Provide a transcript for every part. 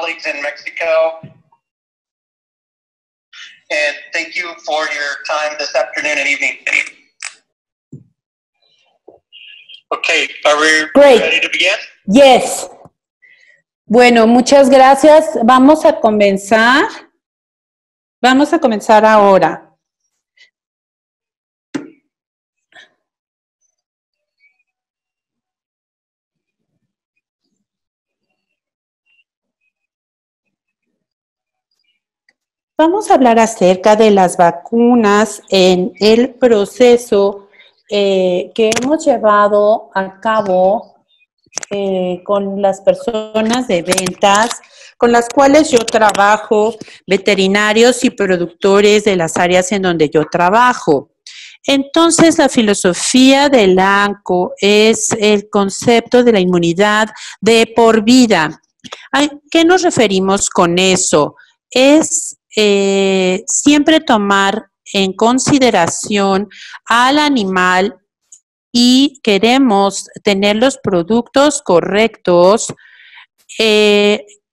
colleagues in Mexico. And thank you for your time this afternoon and evening. Okay, are we ready to begin? Yes. Bueno, muchas gracias. Vamos a comenzar. Vamos a comenzar ahora. Vamos a hablar acerca de las vacunas en el proceso que hemos llevado a cabo con las personas de ventas, con las cuales yo trabajo, veterinarios y productores de las áreas en donde yo trabajo. Entonces, la filosofía del ANCO es el concepto de la inmunidad de por vida. ¿A qué nos referimos con eso? Es siempre tomar en consideración al animal y queremos tener los productos correctos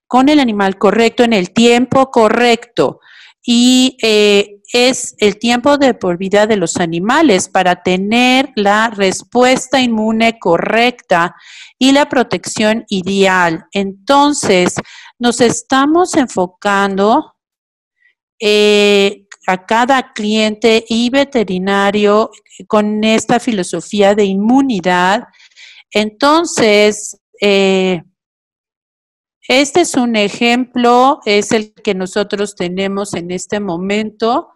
con el animal correcto en el tiempo correcto. Y es el tiempo de por vida de los animales para tener la respuesta inmune correcta y la protección ideal. Entonces, nos estamos enfocando a cada cliente y veterinario con esta filosofía de inmunidad. Entonces, este es un ejemplo, es el que nosotros tenemos en este momento.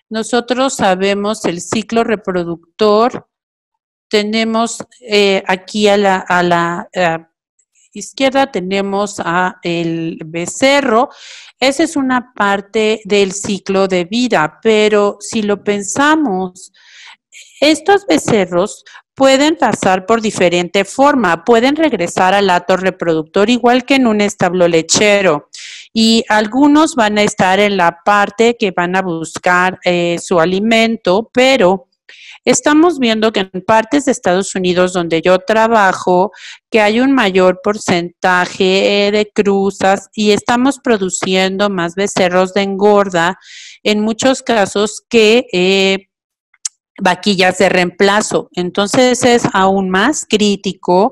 Nosotros sabemos el ciclo reproductor. Tenemos aquí a la izquierda tenemos a el becerro. Esa es una parte del ciclo de vida, pero si lo pensamos, estos becerros pueden pasar por diferente forma, pueden regresar al hato reproductor igual que en un establo lechero y algunos van a estar en la parte que van a buscar su alimento, pero estamos viendo que en partes de Estados Unidos donde yo trabajo, que hay un mayor porcentaje de cruzas y estamos produciendo más becerros de engorda, en muchos casos que vaquillas de reemplazo. Entonces es aún más crítico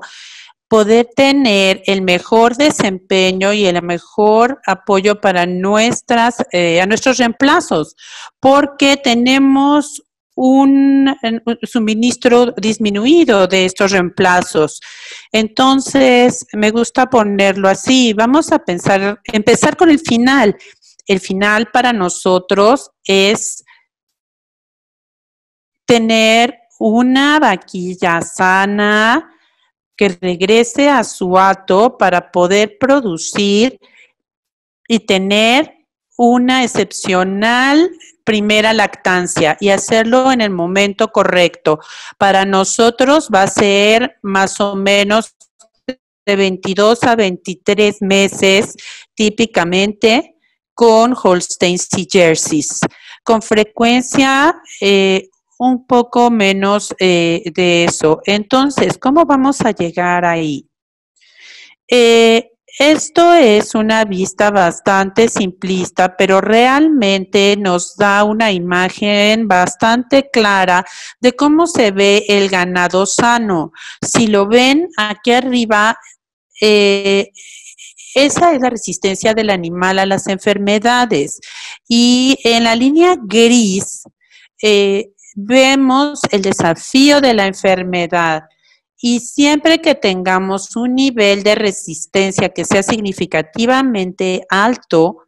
poder tener el mejor desempeño y el mejor apoyo para a nuestros reemplazos, porque tenemos un suministro disminuido de estos reemplazos. Entonces, me gusta ponerlo así. Vamos a empezar con el final. El final para nosotros es tener una vaquilla sana que regrese a su hato para poder producir y tener una excepcional primera lactancia y hacerlo en el momento correcto. Para nosotros va a ser más o menos de 22 a 23 meses típicamente con Holsteins y Jerseys. Con frecuencia un poco menos de eso. Entonces, ¿cómo vamos a llegar ahí? Esto es una vista bastante simplista, pero realmente nos da una imagen bastante clara de cómo se ve el ganado sano. Si lo ven aquí arriba, esa es la resistencia del animal a las enfermedades. Y en la línea gris vemos el desafío de la enfermedad. Y siempre que tengamos un nivel de resistencia que sea significativamente alto,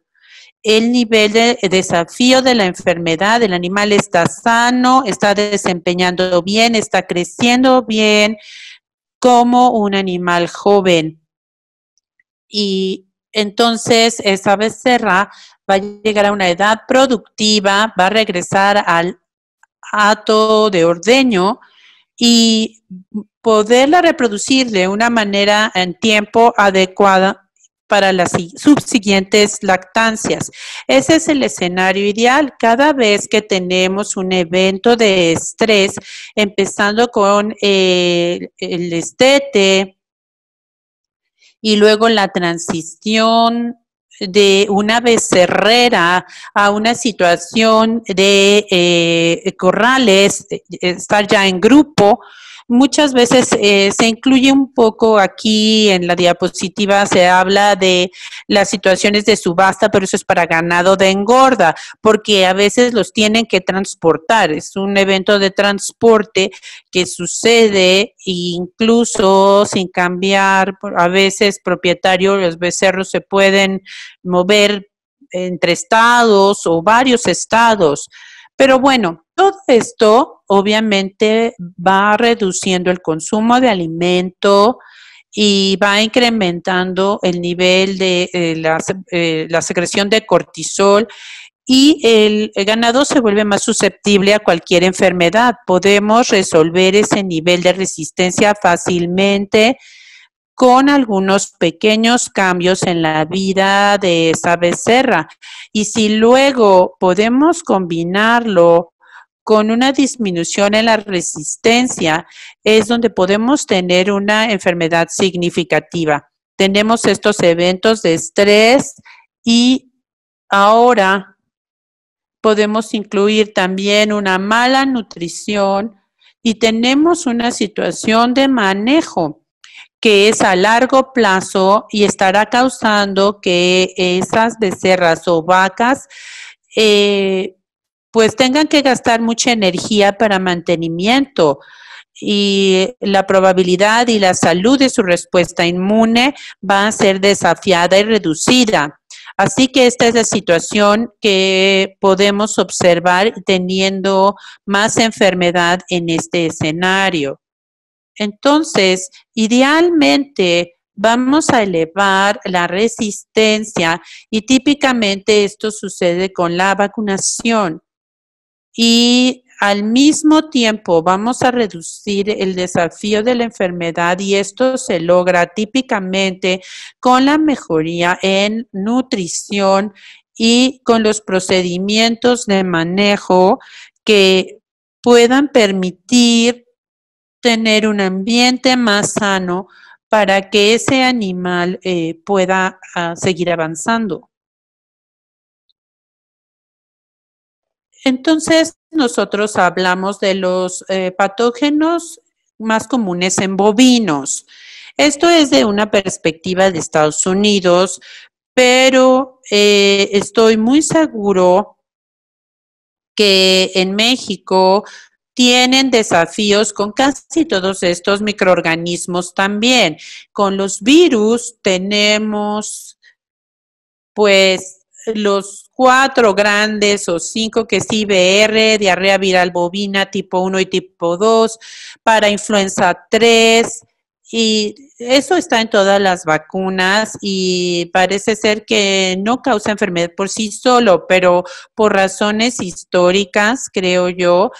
el nivel de desafío de la enfermedad, el animal está sano, está desempeñando bien, está creciendo bien como un animal joven. Y entonces esa becerra va a llegar a una edad productiva, va a regresar al hato de ordeño y poderla reproducir de una manera en tiempo adecuada para las subsiguientes lactancias. Ese es el escenario ideal. Cada vez que tenemos un evento de estrés, empezando con el destete y luego la transición de una becerrera a una situación de corrales, estar ya en grupo. Muchas veces se incluye un poco aquí en la diapositiva, se habla de las situaciones de subasta, pero eso es para ganado de engorda, porque a veces los tienen que transportar. Es un evento de transporte que sucede incluso sin cambiar, a veces propietario, los becerros se pueden mover entre estados o varios estados. Pero bueno, todo esto obviamente va reduciendo el consumo de alimento y va incrementando el nivel de la secreción de cortisol y el ganado se vuelve más susceptible a cualquier enfermedad. Podemos resolver ese nivel de resistencia fácilmente con algunos pequeños cambios en la vida de esa becerra. Y si luego podemos combinarlo con una disminución en la resistencia, es donde podemos tener una enfermedad significativa. Tenemos estos eventos de estrés y ahora podemos incluir también una mala nutrición y tenemos una situación de manejo que es a largo plazo y estará causando que esas becerras o vacas pues tengan que gastar mucha energía para mantenimiento y la probabilidad y la salud de su respuesta inmune va a ser desafiada y reducida. Así que esta es la situación que podemos observar teniendo más enfermedad en este escenario. Entonces, idealmente vamos a elevar la resistencia y típicamente esto sucede con la vacunación. Y al mismo tiempo vamos a reducir el desafío de la enfermedad y esto se logra típicamente con la mejoría en nutrición y con los procedimientos de manejo que puedan permitir tener un ambiente más sano para que ese animal pueda seguir avanzando. Entonces, nosotros hablamos de los patógenos más comunes en bovinos. Esto es de una perspectiva de Estados Unidos, pero estoy muy seguro que en México tienen desafíos con casi todos estos microorganismos también. Con los virus tenemos pues los 4 grandes o 5 que es IBR, diarrea viral bovina tipo 1 y tipo 2, para influenza 3, y eso está en todas las vacunas y parece ser que no causa enfermedad por sí solo, pero por razones históricas, creo yo,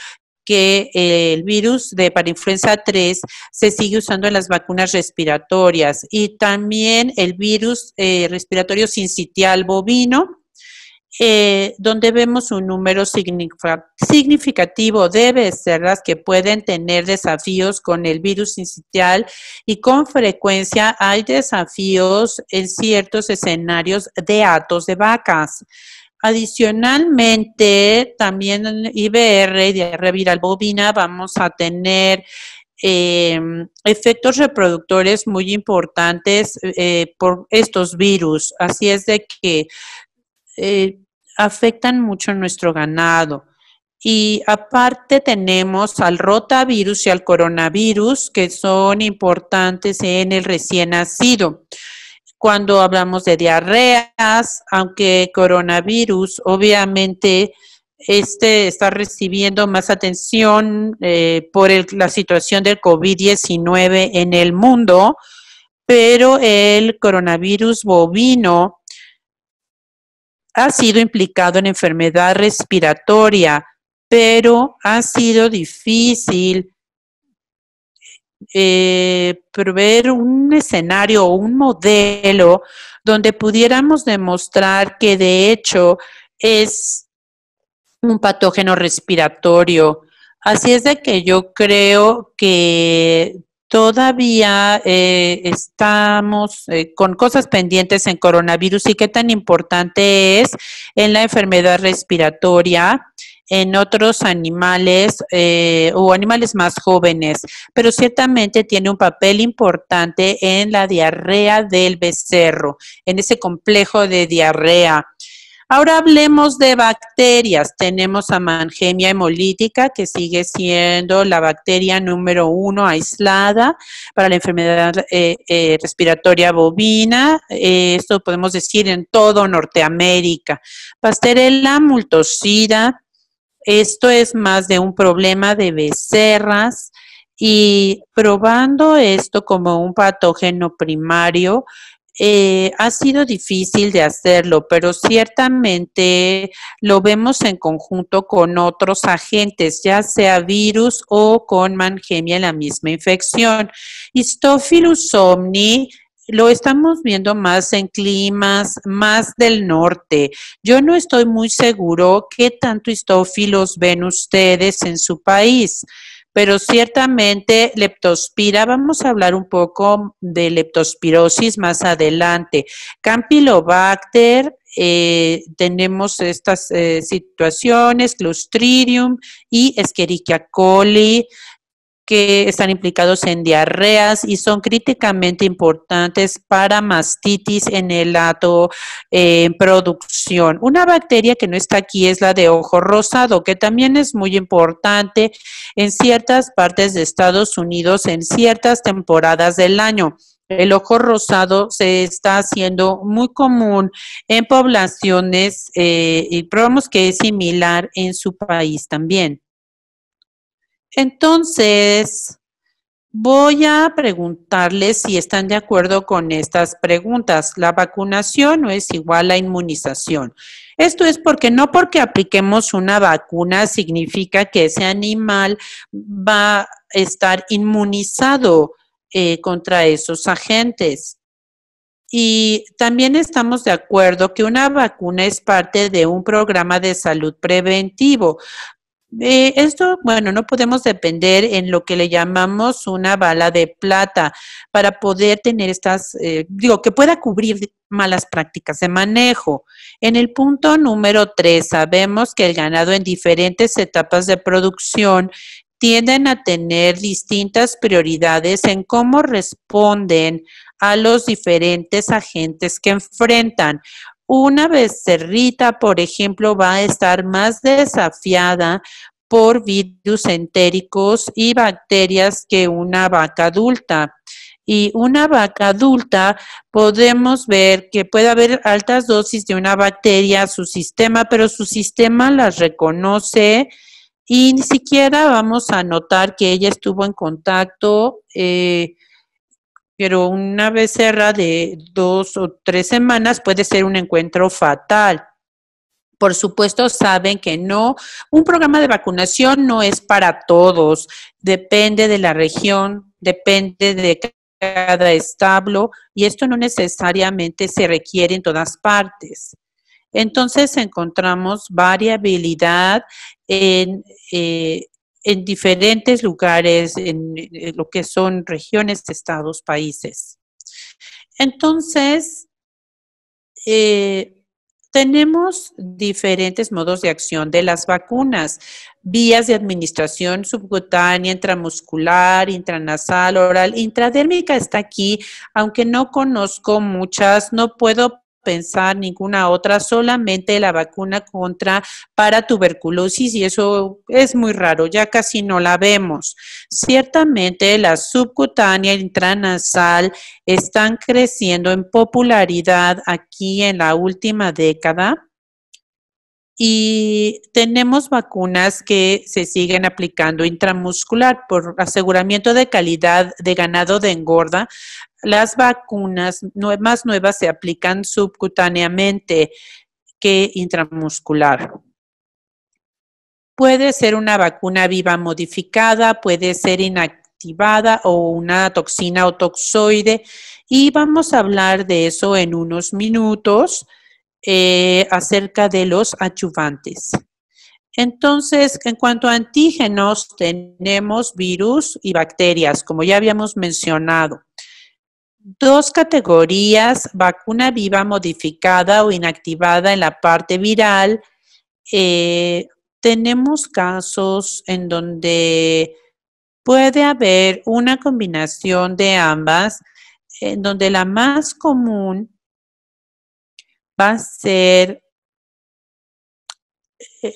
que el virus de parainfluenza 3 se sigue usando en las vacunas respiratorias y también el virus respiratorio sincitial bovino, donde vemos un número significativo de becerras que pueden tener desafíos con el virus sincitial y con frecuencia hay desafíos en ciertos escenarios de hatos de vacas. Adicionalmente, también en IBR y diarrea viral bovina vamos a tener efectos reproductores muy importantes por estos virus. Así es de que afectan mucho nuestro ganado. Y aparte tenemos al rotavirus y al coronavirus que son importantes en el recién nacido. Cuando hablamos de diarreas, aunque coronavirus obviamente está recibiendo más atención por la situación del COVID-19 en el mundo, pero el coronavirus bovino ha sido implicado en enfermedad respiratoria, pero ha sido difícil proveer un escenario o un modelo donde pudiéramos demostrar que de hecho es un patógeno respiratorio. Así es de que yo creo que Todavía estamos con cosas pendientes en coronavirus y qué tan importante es en la enfermedad respiratoria en otros animales o animales más jóvenes, pero ciertamente tiene un papel importante en la diarrea del becerro, en ese complejo de diarrea. Ahora hablemos de bacterias. Tenemos a Mannheimia hemolítica, que sigue siendo la bacteria número 1 aislada para la enfermedad respiratoria bovina. Esto podemos decir en todo Norteamérica. Pasteurella multocida. Esto es más de un problema de becerras. Y probando esto como un patógeno primario, ha sido difícil de hacerlo, pero ciertamente lo vemos en conjunto con otros agentes, ya sea virus o con Mannheimia en la misma infección. Staphylococcus somni lo estamos viendo más en climas más del norte. Yo no estoy muy seguro qué tanto Staphylos ven ustedes en su país, pero ciertamente leptospira, vamos a hablar un poco de leptospirosis más adelante. Campylobacter, tenemos estas situaciones, Clostridium y Escherichia coli, que están implicados en diarreas y son críticamente importantes para mastitis en el hato en producción. Una bacteria que no está aquí es la de ojo rosado, que también es muy importante en ciertas partes de Estados Unidos en ciertas temporadas del año. El ojo rosado se está haciendo muy común en poblaciones y probamos que es similar en su país también. Entonces, voy a preguntarles si están de acuerdo con estas preguntas. La vacunación no es igual a inmunización. Esto es porque no porque apliquemos una vacuna significa que ese animal va a estar inmunizado contra esos agentes. Y también estamos de acuerdo que una vacuna es parte de un programa de salud preventivo. Esto, bueno, no podemos depender en lo que le llamamos una bala de plata para poder tener estas, que pueda cubrir malas prácticas de manejo. En el punto número 3, sabemos que el ganado en diferentes etapas de producción tienden a tener distintas prioridades en cómo responden a los diferentes agentes que enfrentan. Una becerrita, por ejemplo, va a estar más desafiada por virus entéricos y bacterias que una vaca adulta. Y una vaca adulta podemos ver que puede haber altas dosis de una bacteria a su sistema, pero su sistema las reconoce y ni siquiera vamos a notar que ella estuvo en contacto, pero una becerra de 2 o 3 semanas puede ser un encuentro fatal. Por supuesto, saben que no, un programa de vacunación no es para todos, depende de la región, depende de cada establo y esto no necesariamente se requiere en todas partes. Entonces encontramos variabilidad en diferentes lugares, en lo que son regiones, estados, países. Entonces, tenemos diferentes modos de acción de las vacunas, vías de administración subcutánea, intramuscular, intranasal, oral, intradérmica está aquí, aunque no conozco muchas, no puedo pensar ninguna otra, solamente la vacuna contra paratuberculosis y eso es muy raro, ya casi no la vemos. Ciertamente la subcutánea intranasal están creciendo en popularidad aquí en la última década y tenemos vacunas que se siguen aplicando intramuscular por aseguramiento de calidad de ganado de engorda. Las vacunas más nuevas se aplican subcutáneamente que intramuscular. Puede ser una vacuna viva modificada, puede ser inactivada o una toxina o toxoide y vamos a hablar de eso en unos minutos acerca de los adyuvantes. Entonces, en cuanto a antígenos, tenemos virus y bacterias, como ya habíamos mencionado. Dos categorías, vacuna viva modificada o inactivada en la parte viral. Tenemos casos en donde puede haber una combinación de ambas, en donde la más común va a ser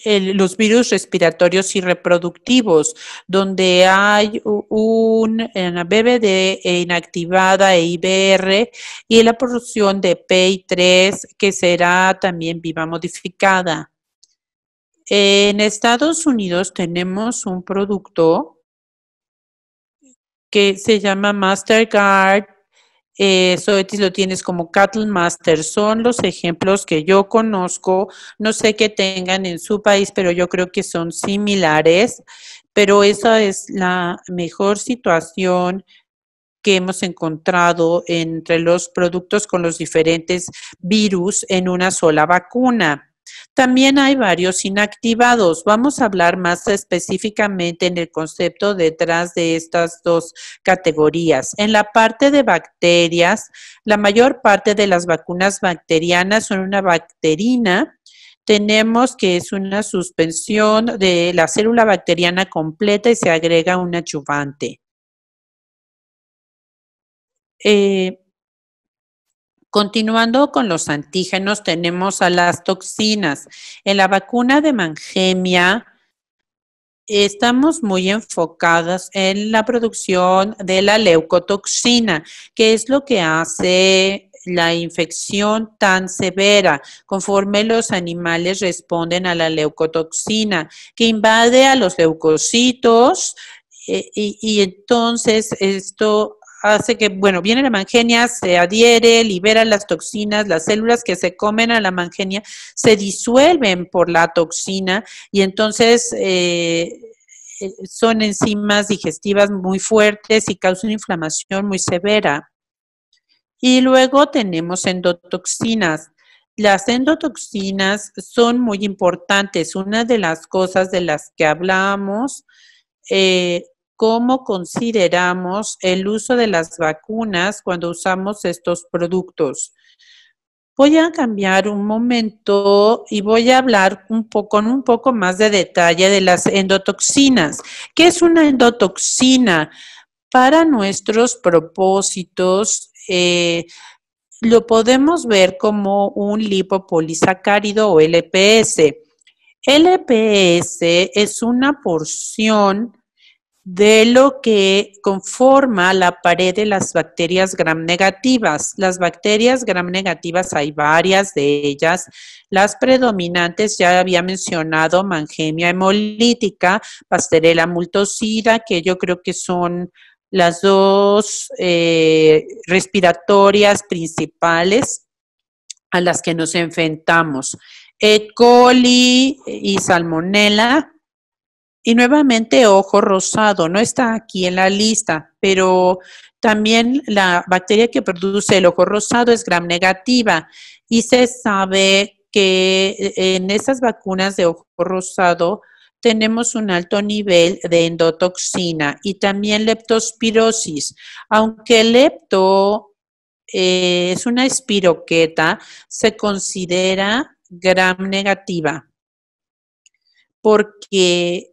los virus respiratorios y reproductivos, donde hay una BBD inactivada e IBR y la producción de PI3 que será también viva modificada. En Estados Unidos tenemos un producto que se llama Mastercard. Zoetis lo tienes como Cattle Master. Son los ejemplos que yo conozco. No sé qué tengan en su país, pero yo creo que son similares. Pero esa es la mejor situación que hemos encontrado entre los productos con los diferentes virus en una sola vacuna. También hay varios inactivados. Vamos a hablar más específicamente en el concepto detrás de estas dos categorías. En la parte de bacterias, la mayor parte de las vacunas bacterianas son una bacterina. Tenemos que es una suspensión de la célula bacteriana completa y se agrega un adyuvante. Continuando con los antígenos, tenemos a las toxinas. En la vacuna de Mangemia, estamos muy enfocadas en la producción de la leucotoxina, que es lo que hace la infección tan severa, conforme los animales responden a la leucotoxina, que invade a los leucocitos y entonces esto hace que, bueno, viene la mangenia, se adhiere, libera las toxinas, las células que se comen a la mangenia se disuelven por la toxina y entonces son enzimas digestivas muy fuertes y causan una inflamación muy severa. Y luego tenemos endotoxinas. Las endotoxinas son muy importantes. Una de las cosas de las que hablamos, cómo consideramos el uso de las vacunas cuando usamos estos productos. Voy a cambiar un momento y voy a hablar con un poco más de detalle de las endotoxinas. ¿Qué es una endotoxina? Para nuestros propósitos, lo podemos ver como un lipopolisacárido o LPS. LPS es una porción de lo que conforma la pared de las bacterias gram negativas. Las bacterias gram negativas hay varias de ellas. Las predominantes ya había mencionado Mangemia hemolítica, Pasteurella multocida, que yo creo que son las dos respiratorias principales a las que nos enfrentamos. E. coli y Salmonella. Y nuevamente ojo rosado, no está aquí en la lista, pero también la bacteria que produce el ojo rosado es gram negativa y se sabe que en esas vacunas de ojo rosado tenemos un alto nivel de endotoxina y también leptospirosis. Aunque el lepto es una espiroqueta, se considera gram negativa porque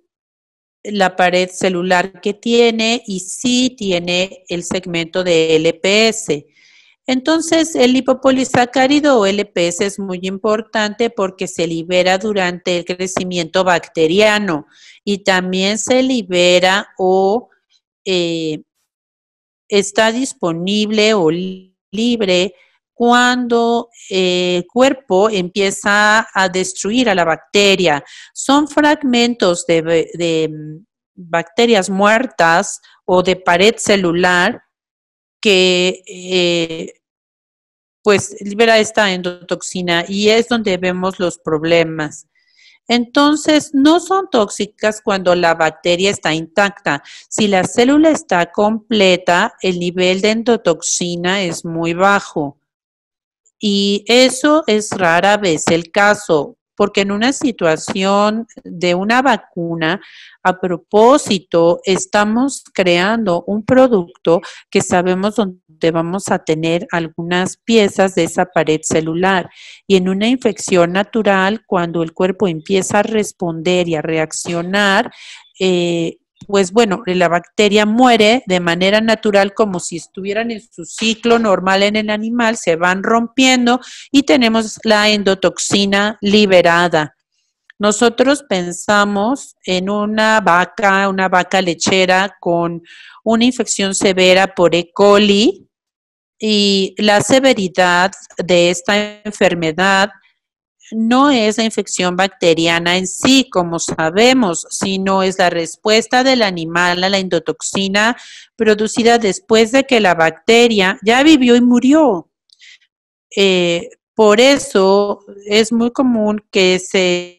la pared celular que tiene y sí tiene el segmento de LPS. Entonces, el lipopolisacárido o LPS es muy importante porque se libera durante el crecimiento bacteriano y también se libera o está disponible o libre cuando el cuerpo empieza a destruir a la bacteria. Son fragmentos de bacterias muertas o de pared celular que pues libera esta endotoxina y es donde vemos los problemas. Entonces, no son tóxicas cuando la bacteria está intacta. Si la célula está completa, el nivel de endotoxina es muy bajo. Y eso es rara vez el caso. porque en una situación de una vacuna, a propósito, estamos creando un producto que sabemos donde vamos a tener algunas piezas de esa pared celular. Y en una infección natural, cuando el cuerpo empieza a responder y a reaccionar, pues bueno, la bacteria muere de manera natural como si estuvieran en su ciclo normal en el animal, se van rompiendo y tenemos la endotoxina liberada. Nosotros pensamos en una vaca lechera con una infección severa por E. coli y la severidad de esta enfermedad no es la infección bacteriana en sí, como sabemos, sino es la respuesta del animal a la endotoxina producida después de que la bacteria ya vivió y murió. Por eso es muy común que se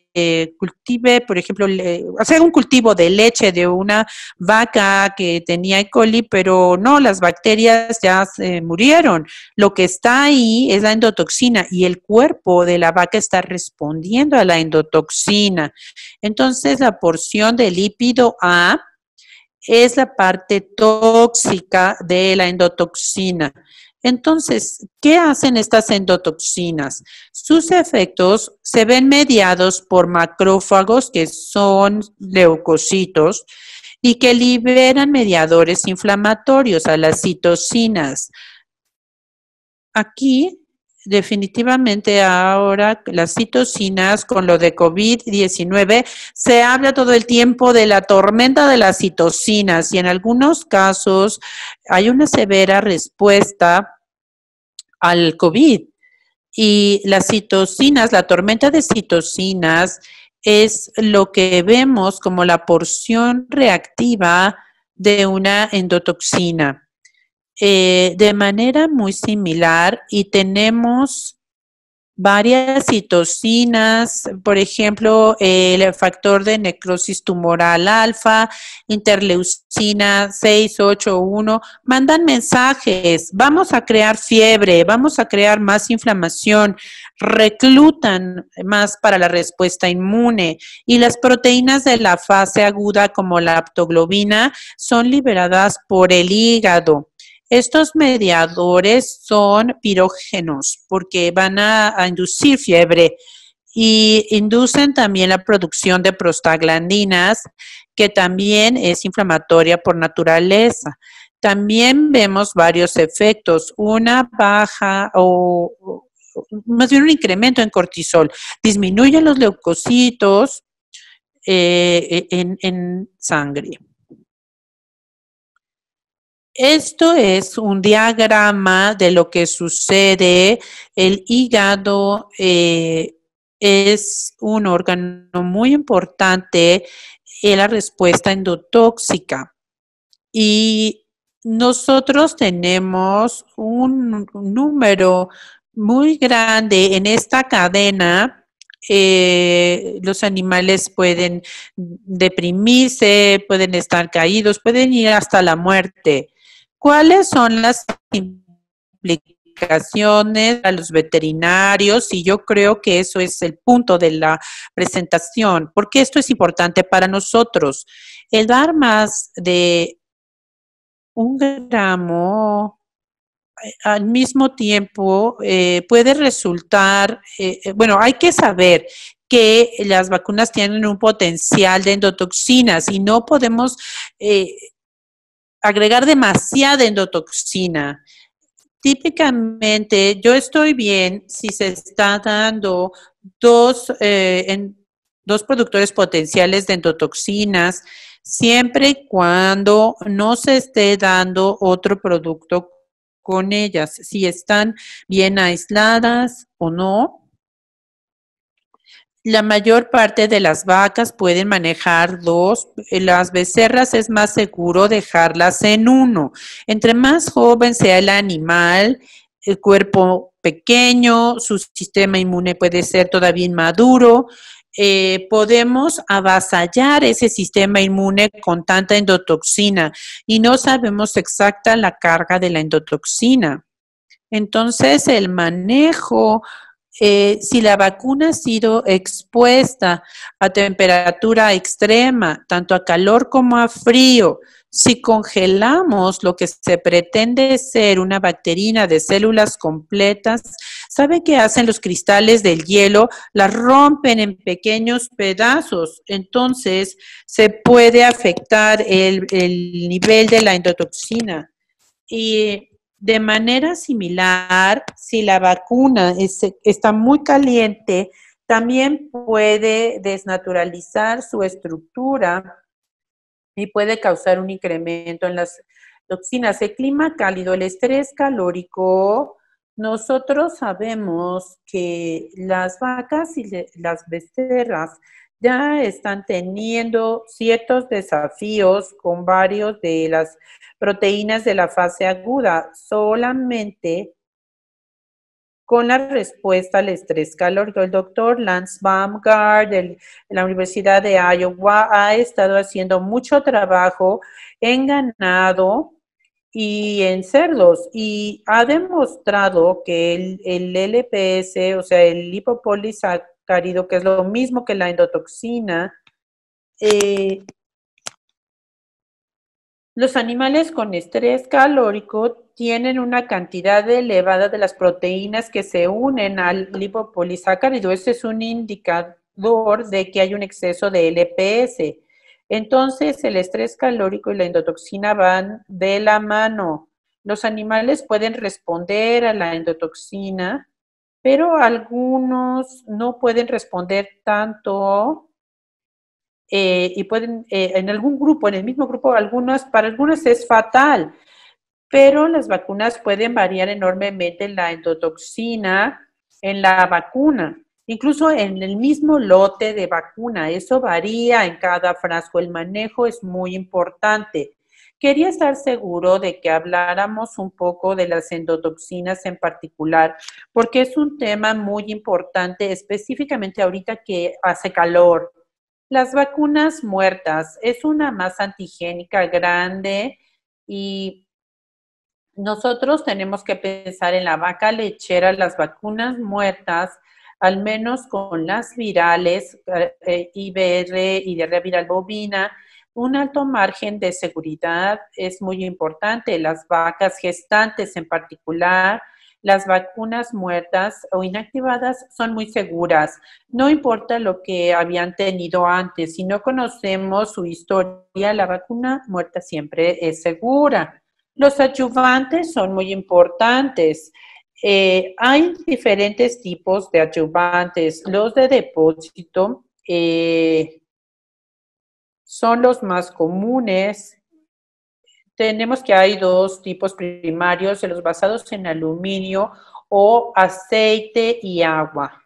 cultive, por ejemplo, hacer un cultivo de leche de una vaca que tenía E. coli, pero no, las bacterias ya se murieron. Lo que está ahí es la endotoxina y el cuerpo de la vaca está respondiendo a la endotoxina. Entonces, la porción de lípido A es la parte tóxica de la endotoxina. Entonces, ¿qué hacen estas endotoxinas? Sus efectos se ven mediados por macrófagos, que son leucocitos, y que liberan mediadores inflamatorios a las citocinas. Aquí, definitivamente ahora las citocinas con lo de COVID-19, se habla todo el tiempo de la tormenta de las citocinas y en algunos casos hay una severa respuesta al COVID. Y las citocinas, la tormenta de citocinas es lo que vemos como la porción reactiva de una endotoxina. De manera muy similar y tenemos varias citocinas, por ejemplo, el factor de necrosis tumoral alfa, interleucina 681, mandan mensajes, vamos a crear fiebre, vamos a crear más inflamación, reclutan más para la respuesta inmune y las proteínas de la fase aguda como la aptoglobina son liberadas por el hígado. Estos mediadores son pirógenos porque van a inducir fiebre y inducen también la producción de prostaglandinas, que también es inflamatoria por naturaleza. También vemos varios efectos, una baja o más bien un incremento en cortisol, disminuyen los leucocitos en sangre. Esto es un diagrama de lo que sucede. El hígado es un órgano muy importante en la respuesta endotóxica. Y nosotros tenemos un número muy grande en esta cadena. Los animales pueden deprimirse, pueden estar caídos, pueden ir hasta la muerte. ¿Cuáles son las implicaciones a los veterinarios? Y yo creo que eso es el punto de la presentación, porque esto es importante para nosotros. El dar más de 1 gramo al mismo tiempo puede resultar, bueno, hay que saber que las vacunas tienen un potencial de endotoxinas y no podemos agregar demasiada endotoxina. Típicamente, yo estoy bien si se está dando dos productores potenciales de endotoxinas, siempre y cuando no se esté dando otro producto con ellas, si están bien aisladas o no. La mayor parte de las vacas pueden manejar 2, las becerras es más seguro dejarlas en 1. Entre más joven sea el animal, el cuerpo pequeño, su sistema inmune puede ser todavía inmaduro, podemos avasallar ese sistema inmune con tanta endotoxina y no sabemos exacta la carga de la endotoxina. Entonces, el manejo si la vacuna ha sido expuesta a temperatura extrema, tanto a calor como a frío, si congelamos lo que se pretende ser una bacterina de células completas, ¿sabe qué hacen los cristales del hielo? Las rompen en pequeños pedazos. Entonces, se puede afectar el nivel de la endotoxina. Y de manera similar, si la vacuna está muy caliente, también puede desnaturalizar su estructura y puede causar un incremento en las toxinas. El clima cálido, el estrés calórico, nosotros sabemos que las vacas y las becerras ya están teniendo ciertos desafíos con varios de las proteínas de la fase aguda, solamente con la respuesta al estrés calórico. El doctor Lance Baumgart de la Universidad de Iowa ha estado haciendo mucho trabajo en ganado y en cerdos y ha demostrado que el LPS, o sea, el lipopolisacárido, que es lo mismo que la endotoxina, los animales con estrés calórico tienen una cantidad elevada de las proteínas que se unen al lipopolisacárido. Ese es un indicador de que hay un exceso de LPS. Entonces, el estrés calórico y la endotoxina van de la mano. Los animales pueden responder a la endotoxina, pero algunos no pueden responder tanto y pueden, en algún grupo, en el mismo grupo, para algunos es fatal, pero las vacunas pueden variar enormemente en la endotoxina en la vacuna, incluso en el mismo lote de vacuna, eso varía en cada frasco, el manejo es muy importante. Quería estar seguro de que habláramos un poco de las endotoxinas en particular, porque es un tema muy importante, específicamente ahorita que hace calor. Las vacunas muertas es una masa antigénica grande y nosotros tenemos que pensar en la vaca lechera, las vacunas muertas, al menos con las virales, IBR y diarrea viral bovina, un alto margen de seguridad es muy importante. Las vacas gestantes en particular, las vacunas muertas o inactivadas son muy seguras. No importa lo que habían tenido antes, si no conocemos su historia, la vacuna muerta siempre es segura. Los adyuvantes son muy importantes. Hay diferentes tipos de adyuvantes. Los de depósito son los más comunes. Tenemos que hay dos tipos primarios, de los basados en aluminio o aceite y agua.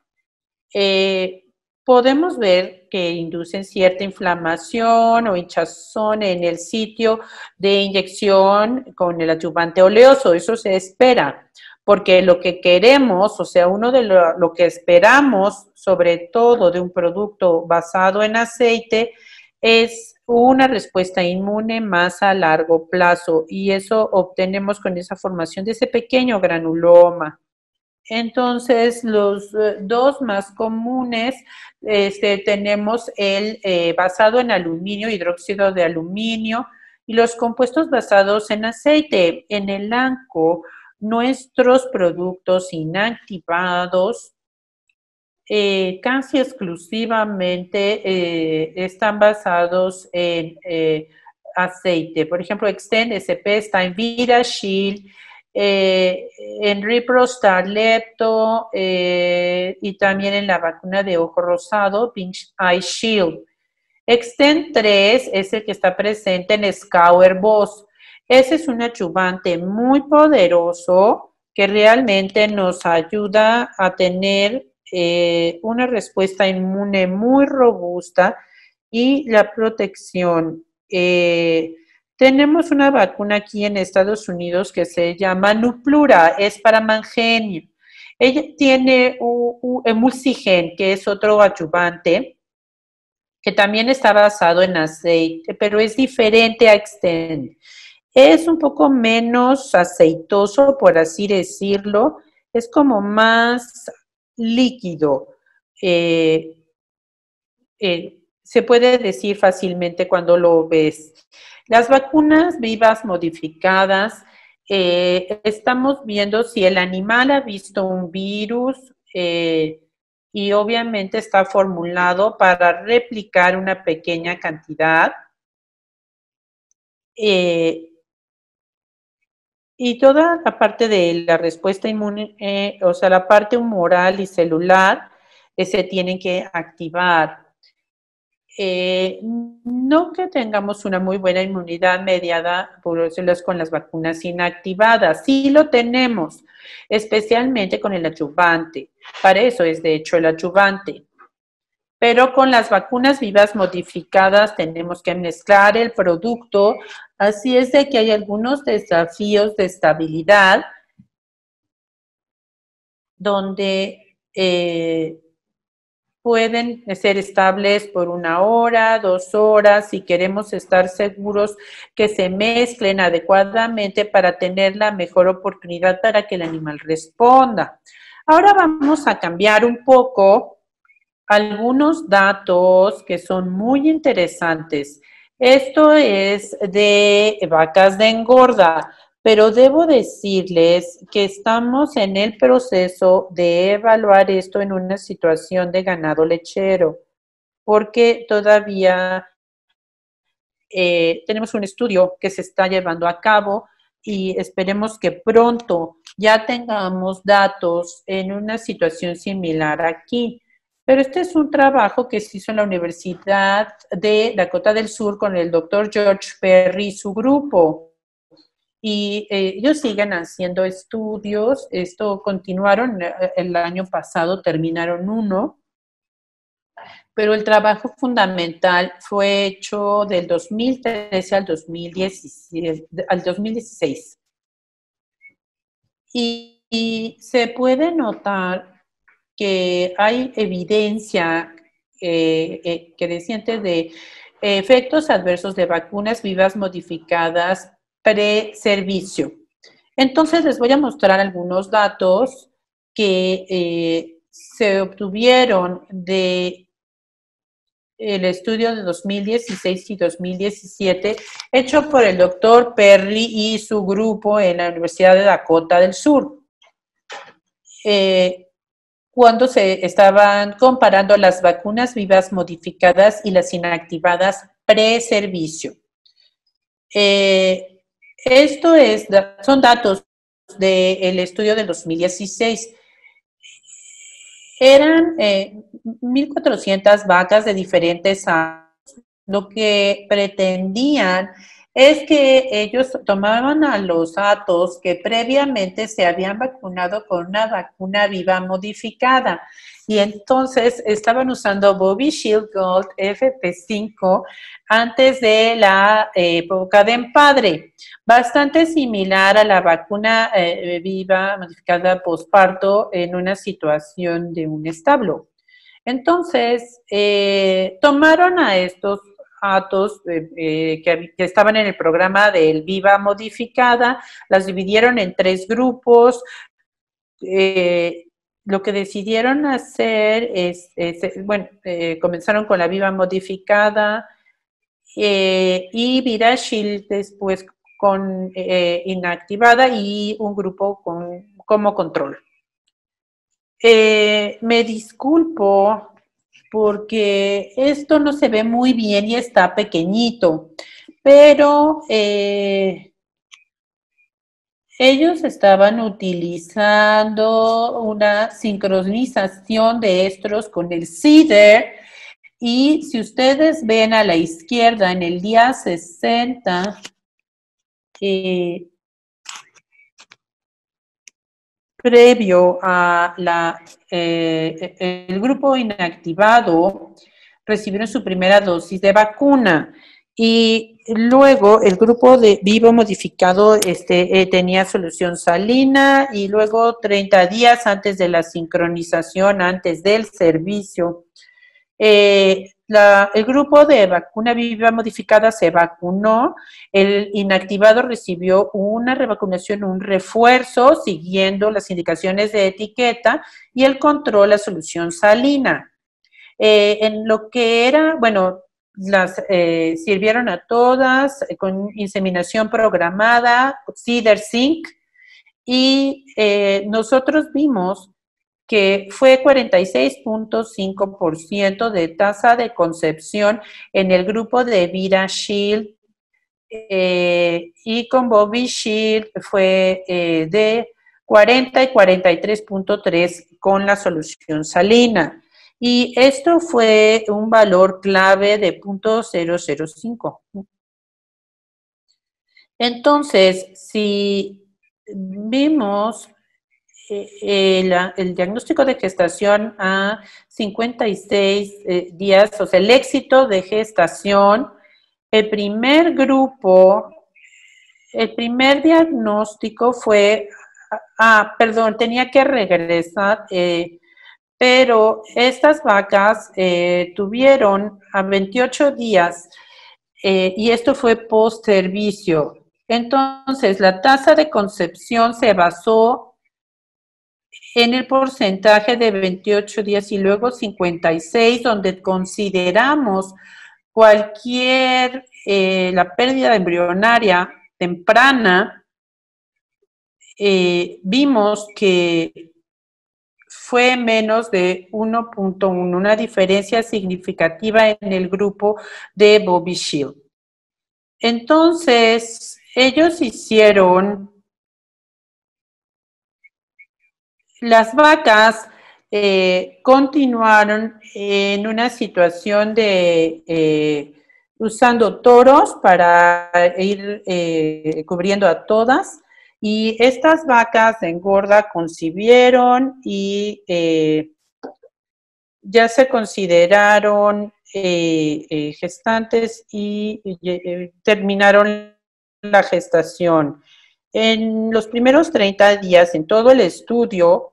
Podemos ver que inducen cierta inflamación o hinchazón en el sitio de inyección con el adyuvante oleoso. Eso se espera, porque lo que queremos, o sea, uno de lo que esperamos, sobre todo de un producto basado en aceite, es una respuesta inmune más a largo plazo y eso obtenemos con esa formación de ese pequeño granuloma. Entonces, los dos más comunes, tenemos el basado en aluminio, hidróxido de aluminio, y los compuestos basados en aceite. En el ANCO, nuestros productos inactivados casi exclusivamente están basados en aceite. Por ejemplo, Extend SP está en VitaShield, en Riprostar Lepto y también en la vacuna de ojo rosado, Pink Eye Shield. Extend 3 es el que está presente en Scour Boss. Ese es un adyuvante muy poderoso que realmente nos ayuda a tener una respuesta inmune muy robusta y la protección. Tenemos una vacuna aquí en Estados Unidos que se llama Nuplura, es para Mangenio. Ella tiene Emulsigen, que es otro adyuvante, que también está basado en aceite, pero es diferente a Extend. Es un poco menos aceitoso, por así decirlo, es como más líquido. Se puede decir fácilmente cuando lo ves. Las vacunas vivas modificadas, estamos viendo si el animal ha visto un virus y obviamente está formulado para replicar una pequeña cantidad. Y toda la parte de la respuesta inmune, o sea, la parte humoral y celular, se tienen que activar. No que tengamos una muy buena inmunidad mediada por células con las vacunas inactivadas, sí lo tenemos, especialmente con el adyuvante. Para eso es de hecho el adyuvante. Pero con las vacunas vivas modificadas tenemos que mezclar el producto, así es de que hay algunos desafíos de estabilidad donde pueden ser estables por 1 hora, 2 horas, si queremos estar seguros que se mezclen adecuadamente para tener la mejor oportunidad para que el animal responda. Ahora vamos a cambiar un poco algunos datos que son muy interesantes. Esto es de vacas de engorda, pero debo decirles que estamos en el proceso de evaluar esto en una situación de ganado lechero, porque todavía tenemos un estudio que se está llevando a cabo y esperemos que pronto ya tengamos datos en una situación similar aquí. Pero este es un trabajo que se hizo en la Universidad de Dakota del Sur con el doctor George Perry y su grupo. Y ellos siguen haciendo estudios. Esto continuaron el año pasado, terminaron uno. Pero el trabajo fundamental fue hecho del 2013 al 2016. Y se puede notar que hay evidencia creciente de efectos adversos de vacunas vivas modificadas pre-servicio. Entonces les voy a mostrar algunos datos que se obtuvieron de el estudio de 2016 y 2017 hecho por el doctor Perry y su grupo en la Universidad de Dakota del Sur. Cuando se estaban comparando las vacunas vivas modificadas y las inactivadas pre-servicio. Son datos del estudio del 2016. Eran 1,400 vacas de diferentes años. Lo que pretendían es que ellos tomaban a los atos que previamente se habían vacunado con una vacuna viva modificada y entonces estaban usando Bobby Shield Gold FP5 antes de la época de empadre, bastante similar a la vacuna viva modificada posparto en una situación de un establo. Entonces, tomaron a estos atos que estaban en el programa del Viva Modificada, las dividieron en 3 grupos. Lo que decidieron hacer comenzaron con la Viva Modificada y ViraShield después con inactivada y un grupo como control. Me disculpo porque esto no se ve muy bien y está pequeñito, pero ellos estaban utilizando una sincronización de estros con el CIDR y si ustedes ven a la izquierda en el día 60, previo a el grupo inactivado recibieron su primera dosis de vacuna y luego el grupo de vivo modificado tenía solución salina y luego 30 días antes de la sincronización, antes del servicio, El grupo de vacuna viva modificada se vacunó, el inactivado recibió una revacunación, un refuerzo, siguiendo las indicaciones de etiqueta, y el control, la solución salina. En lo que era, bueno, sirvieron a todas con inseminación programada, CIDR-Zinc, y nosotros vimos que fue 46.5% de tasa de concepción en el grupo de ViraShield, y con Bovishield fue de 40 y 43.3 con la solución salina. Y esto fue un valor clave de 0.005. Entonces, si vimos el diagnóstico de gestación a 56 días, o sea, el éxito de gestación, el primer diagnóstico fue, perdón, tenía que regresar, pero estas vacas tuvieron a 28 días, y esto fue post servicio. Entonces, la tasa de concepción se basó en el porcentaje de 28 días y luego 56, donde consideramos cualquier, la pérdida embrionaria temprana, vimos que fue menos de 1.1, una diferencia significativa en el grupo de Bovishield. Entonces, ellos hicieron las vacas, continuaron en una situación de usando toros para ir cubriendo a todas, y estas vacas de engorda concibieron y ya se consideraron gestantes y terminaron la gestación. En los primeros 30 días, en todo el estudio,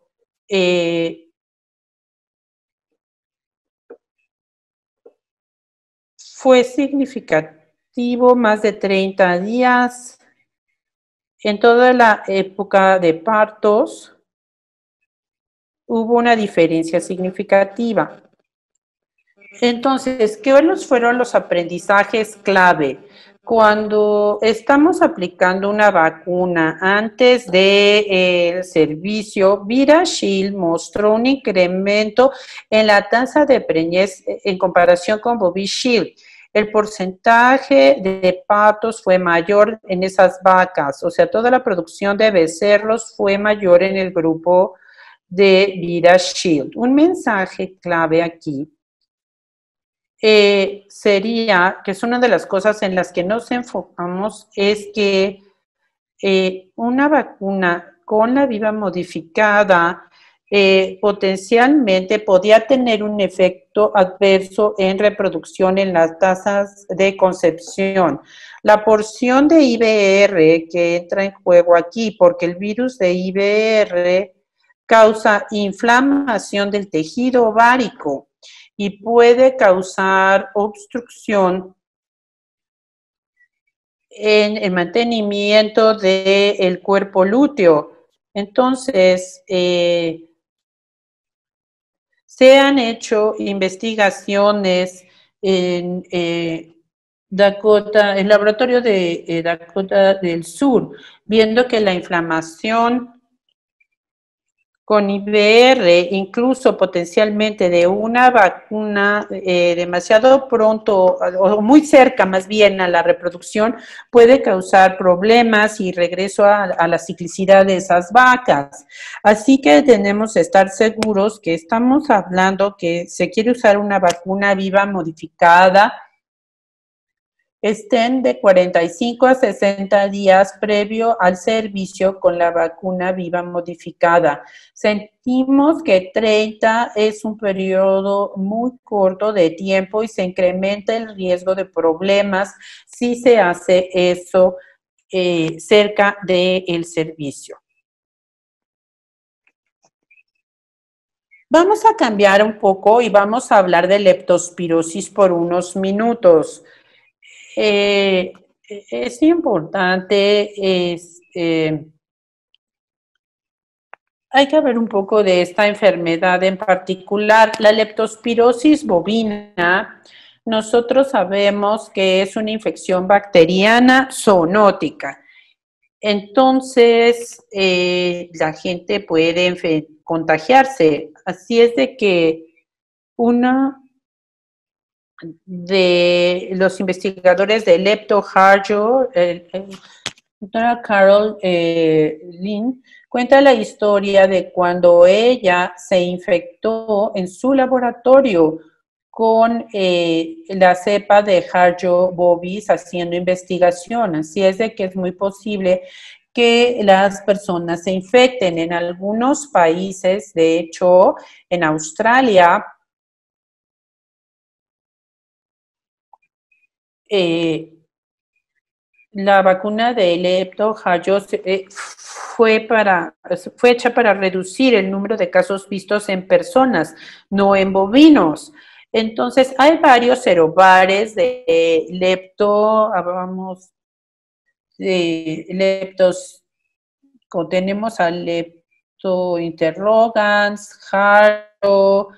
fue significativo, más de 30 días. En toda la época de partos hubo una diferencia significativa. Entonces, ¿qué fueron los aprendizajes clave? Cuando estamos aplicando una vacuna antes del servicio, ViraShield mostró un incremento en la tasa de preñez en comparación con Bovishield. El porcentaje de partos fue mayor en esas vacas, o sea, toda la producción de becerros fue mayor en el grupo de ViraShield. Un mensaje clave aquí sería, que es una de las cosas en las que nos enfocamos, es que una vacuna con la viva modificada potencialmente podía tener un efecto adverso en reproducción en las tasas de concepción. La porción de IBR que entra en juego aquí, porque el virus de IBR causa inflamación del tejido ovárico y puede causar obstrucción en el mantenimiento del cuerpo lúteo. Entonces, se han hecho investigaciones en Dakota, el laboratorio de Dakota del Sur, viendo que la inflamación con IBR, incluso potencialmente de una vacuna demasiado pronto o muy cerca más bien a la reproducción, puede causar problemas y regreso a la ciclicidad de esas vacas. Así que tenemos que estar seguros que estamos hablando que se quiere usar una vacuna viva modificada, estén de 45 a 60 días previo al servicio con la vacuna viva modificada. Sentimos que 30 es un periodo muy corto de tiempo y se incrementa el riesgo de problemas si se hace eso cerca del servicio. Vamos a cambiar un poco y vamos a hablar de leptospirosis por unos minutos. Es importante, hay que hablar un poco de esta enfermedad en particular. La leptospirosis bovina, nosotros sabemos que es una infección bacteriana zoonótica. Entonces, la gente puede contagiarse. Así es de que uno de los investigadores de Lepto-Harjo, doctora Carol Lynn, cuenta la historia de cuando ella se infectó en su laboratorio con la cepa de Harjo bovis haciendo investigación. Así es de que es muy posible que las personas se infecten. En algunos países, de hecho, en Australia, la vacuna de Lepto-Harjo fue hecha para reducir el número de casos vistos en personas, no en bovinos. Entonces, hay varios serobares de leptos, tenemos a Lepto interrogans, Harjo,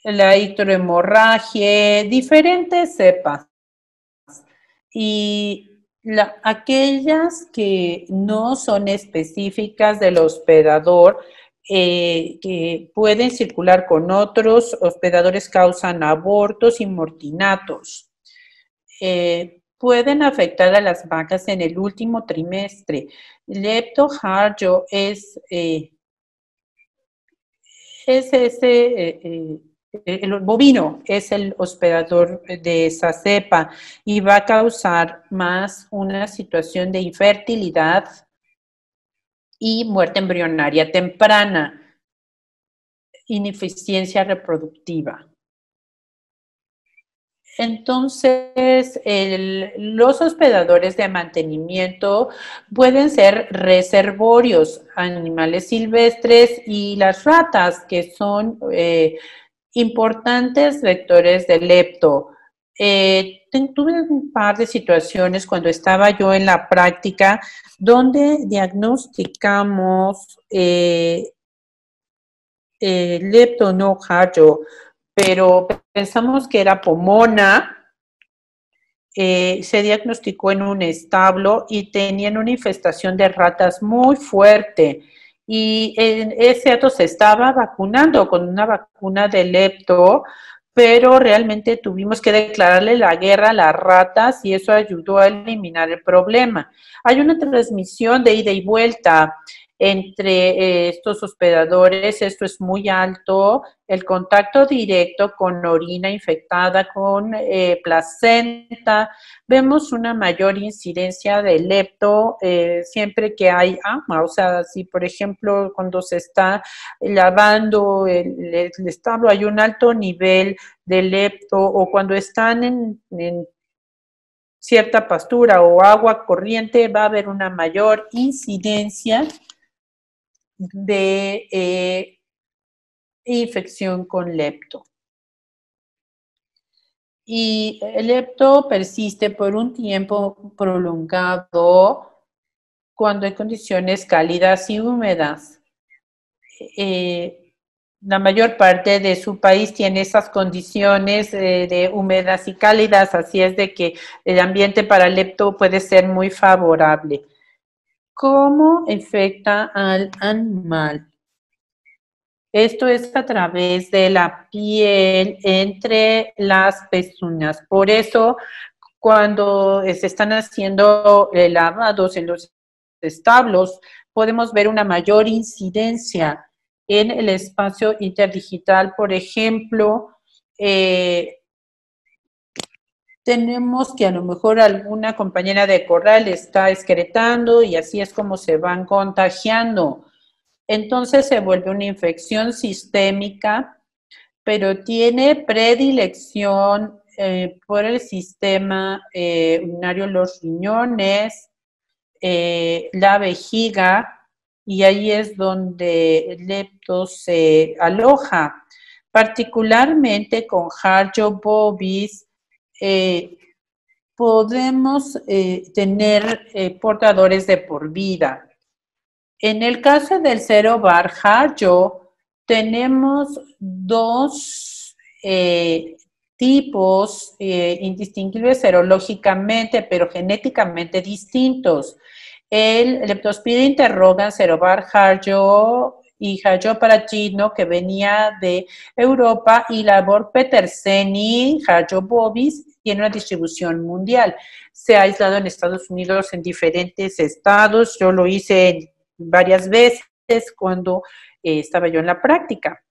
la icterohemorragia, diferentes cepas. Y aquellas que no son específicas del hospedador, que pueden circular con otros hospedadores, causan abortos y mortinatos. Pueden afectar a las vacas en el último trimestre. Lepto-Harjo es el bovino es el hospedador de esa cepa y va a causar más una situación de infertilidad y muerte embrionaria temprana, ineficiencia reproductiva. Entonces, los hospedadores de mantenimiento pueden ser reservorios, animales silvestres y las ratas, que son importantes vectores de lepto. Tuve un par de situaciones cuando estaba yo en la práctica donde diagnosticamos lepto no Harjo, pero pensamos que era pomona. Se diagnosticó en un establo y tenían una infestación de ratas muy fuerte. Y ese cerdo se estaba vacunando con una vacuna de lepto, pero realmente tuvimos que declararle la guerra a las ratas y eso ayudó a eliminar el problema. Hay una transmisión de ida y vuelta entre estos hospedadores, esto es muy alto, el contacto directo con orina infectada, con placenta, vemos una mayor incidencia de lepto siempre que hay ama, o sea, si por ejemplo cuando se está lavando el establo hay un alto nivel de lepto o cuando están en cierta pastura o agua corriente va a haber una mayor incidencia de infección con lepto. Y el lepto persiste por un tiempo prolongado cuando hay condiciones cálidas y húmedas. La mayor parte de su país tiene esas condiciones de húmedas y cálidas, así es de que el ambiente para el lepto puede ser muy favorable. ¿Cómo afecta al animal? Esto es a través de la piel entre las pezuñas. Por eso, cuando se están haciendo lavados en los establos, podemos ver una mayor incidencia en el espacio interdigital. Por ejemplo, tenemos que a lo mejor alguna compañera de corral está excretando y así es como se van contagiando. Entonces se vuelve una infección sistémica, pero tiene predilección por el sistema urinario, los riñones, la vejiga y ahí es donde el lepto se aloja. Particularmente con Harjo bovis, podemos tener portadores de por vida. En el caso del Serobar Harjo, tenemos dos tipos indistinguibles serológicamente, pero genéticamente distintos. El Leptospira interrogans Serobar Harjo y Harjo paragino, que venía de Europa, y Labor peterseni, Harjo bovis, tiene una distribución mundial. Se ha aislado en Estados Unidos en diferentes estados. Yo lo hice varias veces cuando estaba yo en la práctica.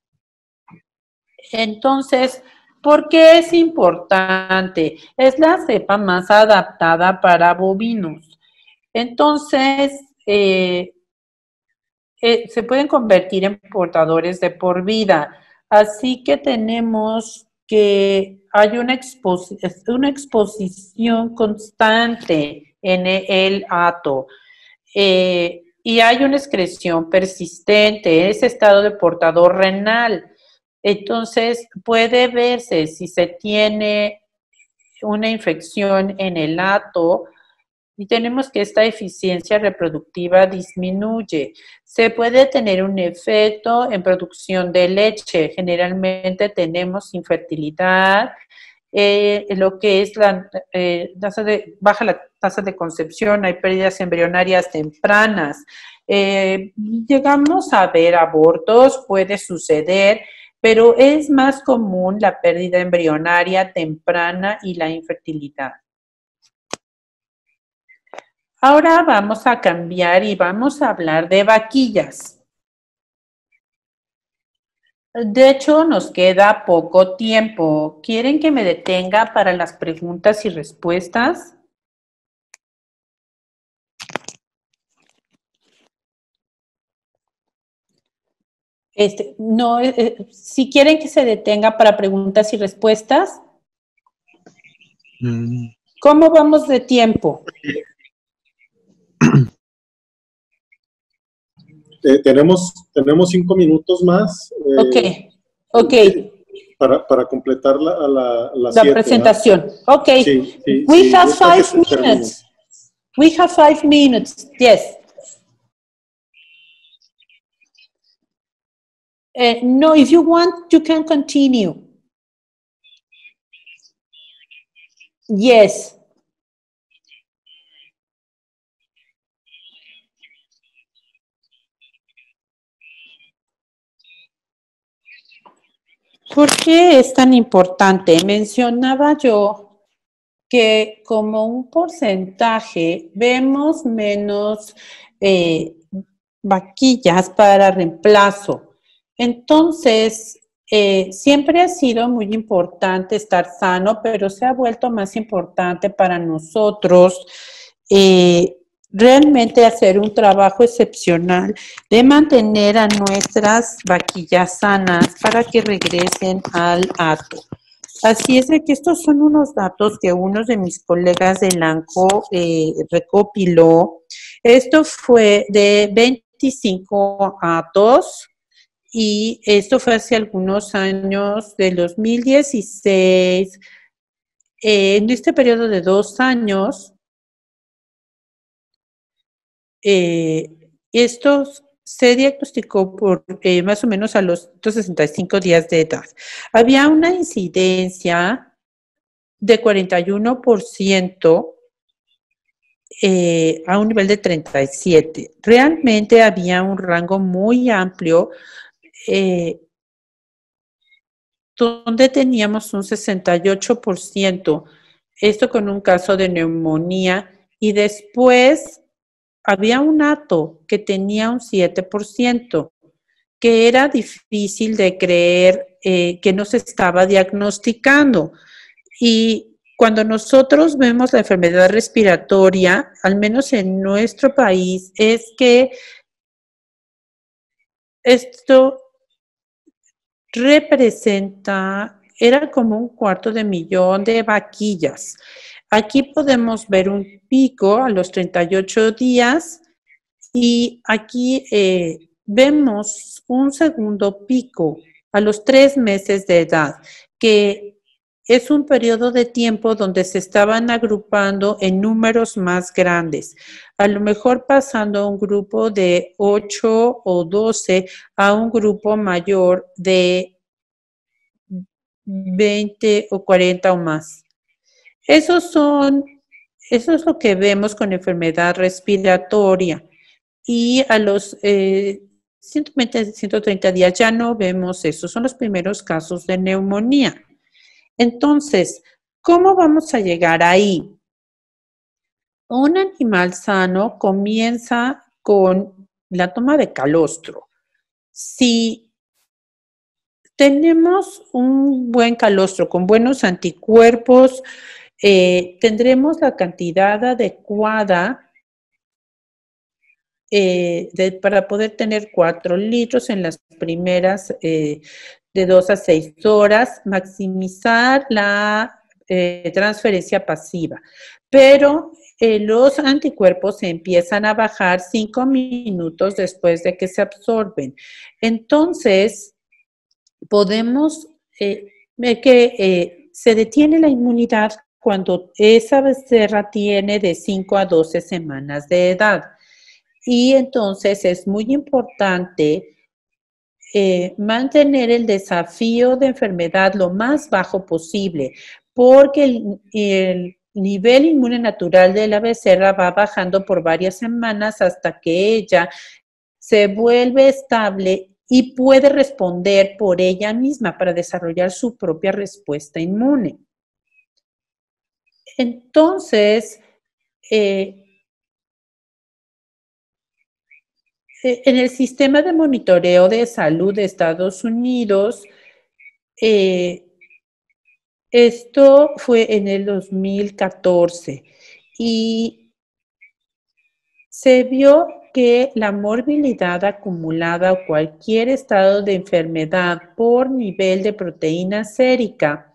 Entonces, ¿por qué es importante? Es la cepa más adaptada para bovinos. Entonces, se pueden convertir en portadores de por vida. Así que tenemos que hay una exposición constante en el hato. Y hay una excreción persistente, ese estado de portador renal. Entonces, puede verse si se tiene una infección en el hato y tenemos que esta eficiencia reproductiva disminuye. Se puede tener un efecto en producción de leche. Generalmente tenemos infertilidad, lo que es baja la tasa de concepción, hay pérdidas embrionarias tempranas. Llegamos a ver abortos, puede suceder, pero es más común la pérdida embrionaria temprana y la infertilidad. Ahora vamos a cambiar y vamos a hablar de vaquillas. De hecho, nos queda poco tiempo. ¿Quieren que me detenga para las preguntas y respuestas? No, si quieren que se detenga para preguntas y respuestas. ¿Cómo vamos de tiempo? Tenemos 5 minutos más. Ok. Para completar la presentación. Ok. Sí, We have 5 minutes. We have 5 minutes. Yes. No, if you want, you can continue. Yes. ¿Por qué es tan importante? Mencionaba yo que como un porcentaje vemos menos vaquillas para reemplazo. Entonces, siempre ha sido muy importante estar sano, pero se ha vuelto más importante para nosotros realmente hacer un trabajo excepcional de mantener a nuestras vaquillas sanas para que regresen al hato. Así es de que estos son unos datos que uno de mis colegas del ANCO recopiló. Esto fue de 25 hatos y esto fue hace algunos años, del 2016. En este periodo de 2 años, esto se diagnosticó por más o menos a los 65 días de edad. Había una incidencia de 41% a un nivel de 37. Realmente había un rango muy amplio donde teníamos un 68%, esto con un caso de neumonía, y después había un hato que tenía un 7%, que era difícil de creer que no se estaba diagnosticando. Y cuando nosotros vemos la enfermedad respiratoria, al menos en nuestro país, es que esto era como 250,000 de vaquillas. Aquí podemos ver un pico a los 38 días Y aquí vemos un segundo pico a los 3 meses de edad, que es un periodo de tiempo donde se estaban agrupando en números más grandes, a lo mejor pasando a un grupo de 8 o 12 a un grupo mayor de 20 o 40 o más. Eso es lo que vemos con enfermedad respiratoria. Y a los 120, 130 días ya no vemos eso. Son los primeros casos de neumonía. Entonces, ¿cómo vamos a llegar ahí? Un animal sano comienza con la toma de calostro. Si tenemos un buen calostro con buenos anticuerpos, tendremos la cantidad adecuada para poder tener 4 litros en las primeras de 2 a 6 horas, maximizar la transferencia pasiva. Pero los anticuerpos se empiezan a bajar 5 minutos después de que se absorben. Entonces, podemos ver que se detiene la inmunidad cuando esa becerra tiene de 5 a 12 semanas de edad. Y entonces es muy importante mantener el desafío de enfermedad lo más bajo posible, porque el nivel inmune natural de la becerra va bajando por varias semanas hasta que ella se vuelve estable y puede responder por ella misma para desarrollar su propia respuesta inmune. Entonces, en el sistema de monitoreo de salud de Estados Unidos, esto fue en el 2014 y se vio que la morbilidad acumulada o cualquier estado de enfermedad por nivel de proteína sérica,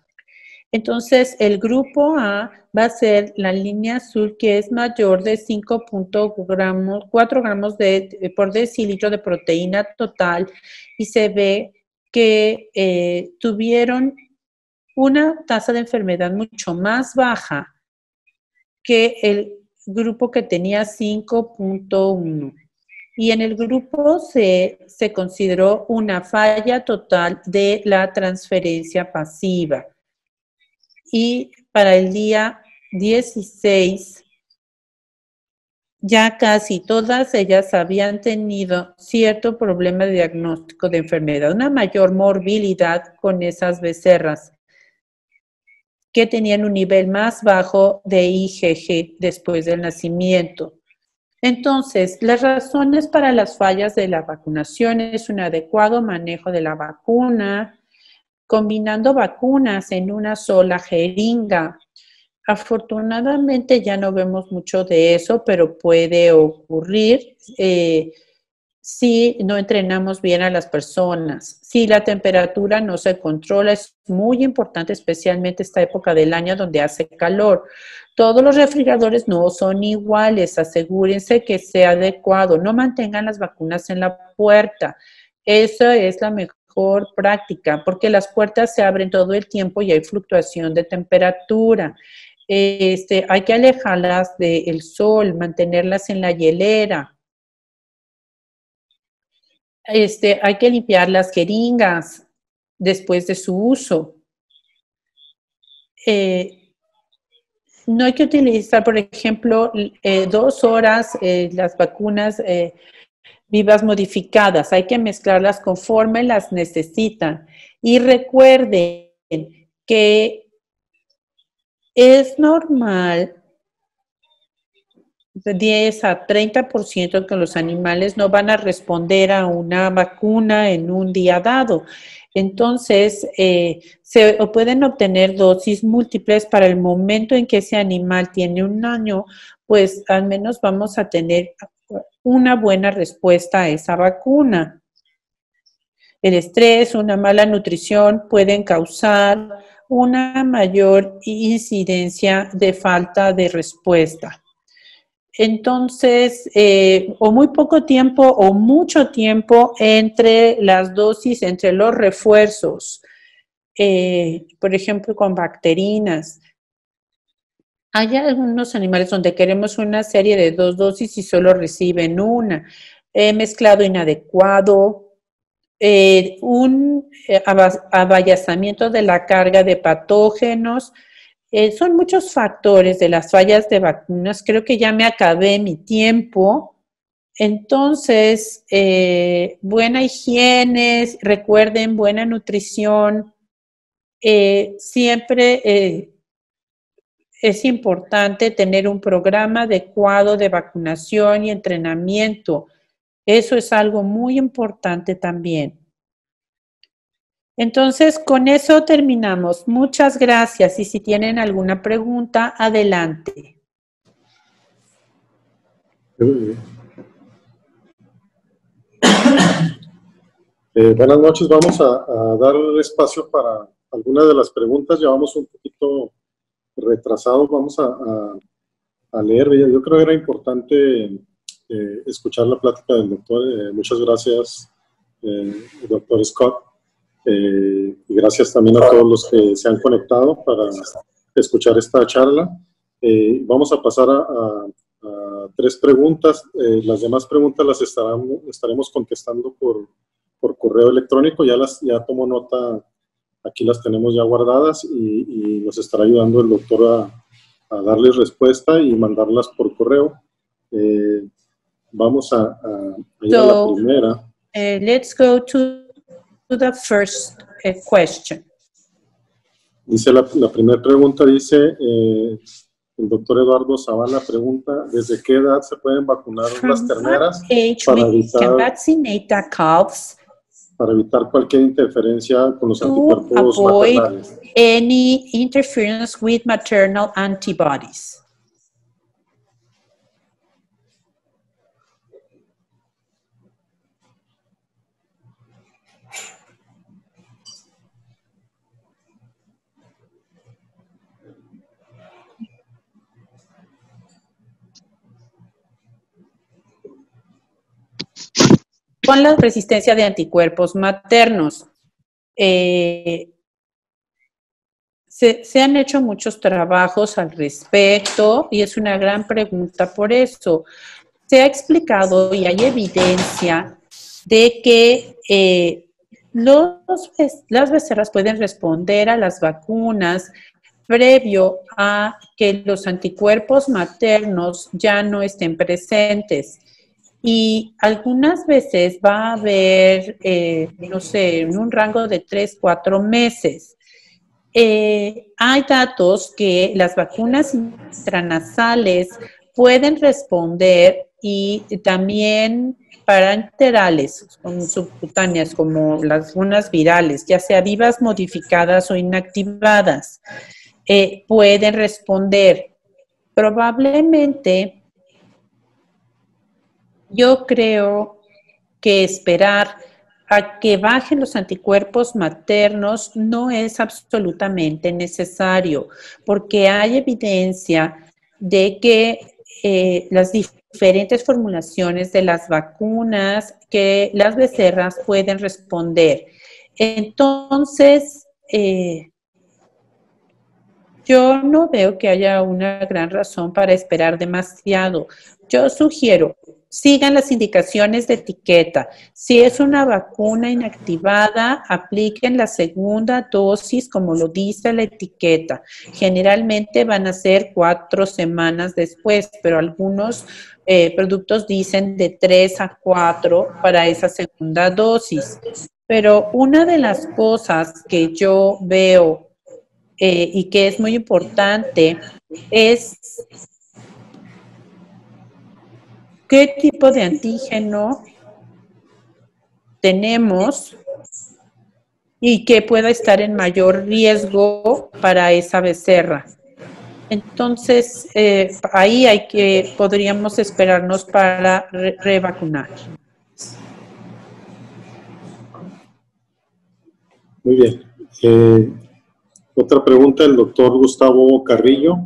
entonces el grupo A va a ser la línea azul, que es mayor de 5.4 gramos por decilitro de proteína total, y se ve que tuvieron una tasa de enfermedad mucho más baja que el grupo que tenía 5.1. Y en el grupo C se consideró una falla total de la transferencia pasiva. Y para el día 16, ya casi todas ellas habían tenido cierto problema de diagnóstico de enfermedad, una mayor morbilidad con esas becerras que tenían un nivel más bajo de IgG después del nacimiento. Entonces, las razones para las fallas de la vacunación es un adecuado manejo de la vacuna, combinando vacunas en una sola jeringa. Afortunadamente ya no vemos mucho de eso, pero puede ocurrir si no entrenamos bien a las personas. Si la temperatura no se controla, es muy importante, especialmente esta época del año donde hace calor. Todos los refrigeradores no son iguales, asegúrense que sea adecuado. No mantengan las vacunas en la puerta. Esa es la mejor práctica, porque las puertas se abren todo el tiempo y hay fluctuación de temperatura. Hay que alejarlas del sol, mantenerlas en la hielera. Hay que limpiar las jeringas después de su uso. No hay que utilizar, por ejemplo, 2 horas las vacunas vivas modificadas. Hay que mezclarlas conforme las necesitan. Y recuerden que es normal 10 a 30% que los animales no van a responder a una vacuna en un día dado. Entonces, se pueden obtener dosis múltiples para el momento en que ese animal tiene 1 año, pues al menos vamos a tener una buena respuesta a esa vacuna. El estrés, una mala nutrición pueden causar una mayor incidencia de falta de respuesta. Entonces, o muy poco tiempo o mucho tiempo entre las dosis, entre los refuerzos, por ejemplo, con bacterinas. Hay algunos animales donde queremos una serie de 2 dosis y solo reciben una. Mezclado inadecuado, un avallazamiento de la carga de patógenos. Son muchos factores de las fallas de vacunas. Creo que ya me acabé mi tiempo. Entonces, buena higiene, recuerden, buena nutrición. Siempre es importante tener un programa adecuado de vacunación y entrenamiento. Eso es algo muy importante también. Entonces, con eso terminamos. Muchas gracias y si tienen alguna pregunta, adelante. Buenas noches, vamos a dar espacio para algunas de las preguntas. Llevamos un poquito retrasados, vamos a leer. Yo creo que era importante escuchar la plática del doctor. Muchas gracias, doctor Scott. Y gracias también a todos los que se han conectado para escuchar esta charla. Vamos a pasar a 3 preguntas. Las demás preguntas las estaremos contestando por correo electrónico. Ya tomo nota, aquí las tenemos ya guardadas y nos estará ayudando el doctor a darles respuesta y mandarlas por correo. Vamos a ir a la primera. Let's go to the first question. Dice la primera pregunta, dice el doctor Eduardo Zavala pregunta, ¿desde qué edad se pueden vacunar las terneras para evitar cualquier interferencia con los anticuerpos maternales? Any interference with maternal antibodies. Con la resistencia de anticuerpos maternos. Se han hecho muchos trabajos al respecto y es una gran pregunta por eso. Se ha explicado y hay evidencia de que las becerras pueden responder a las vacunas previo a que los anticuerpos maternos ya no estén presentes. Y algunas veces va a haber, no sé, en un rango de 3, 4 meses. Hay datos que las vacunas intranasales pueden responder y también parenterales, subcutáneas, como las vacunas virales, ya sea vivas, modificadas o inactivadas, pueden responder. Probablemente, yo creo que esperar a que bajen los anticuerpos maternos no es absolutamente necesario, porque hay evidencia de que las diferentes formulaciones de las vacunas que las becerras pueden responder. Entonces, yo no veo que haya una gran razón para esperar demasiado. Yo sugiero, sigan las indicaciones de etiqueta. Si es una vacuna inactivada, apliquen la segunda dosis como lo dice la etiqueta. Generalmente van a ser 4 semanas después, pero algunos productos dicen de 3 a 4 para esa segunda dosis. Pero una de las cosas que yo veo y que es muy importante es qué tipo de antígeno tenemos y que pueda estar en mayor riesgo para esa becerra. Entonces, ahí podríamos esperarnos para revacunar. Muy bien. Otra pregunta del doctor Gustavo Carrillo.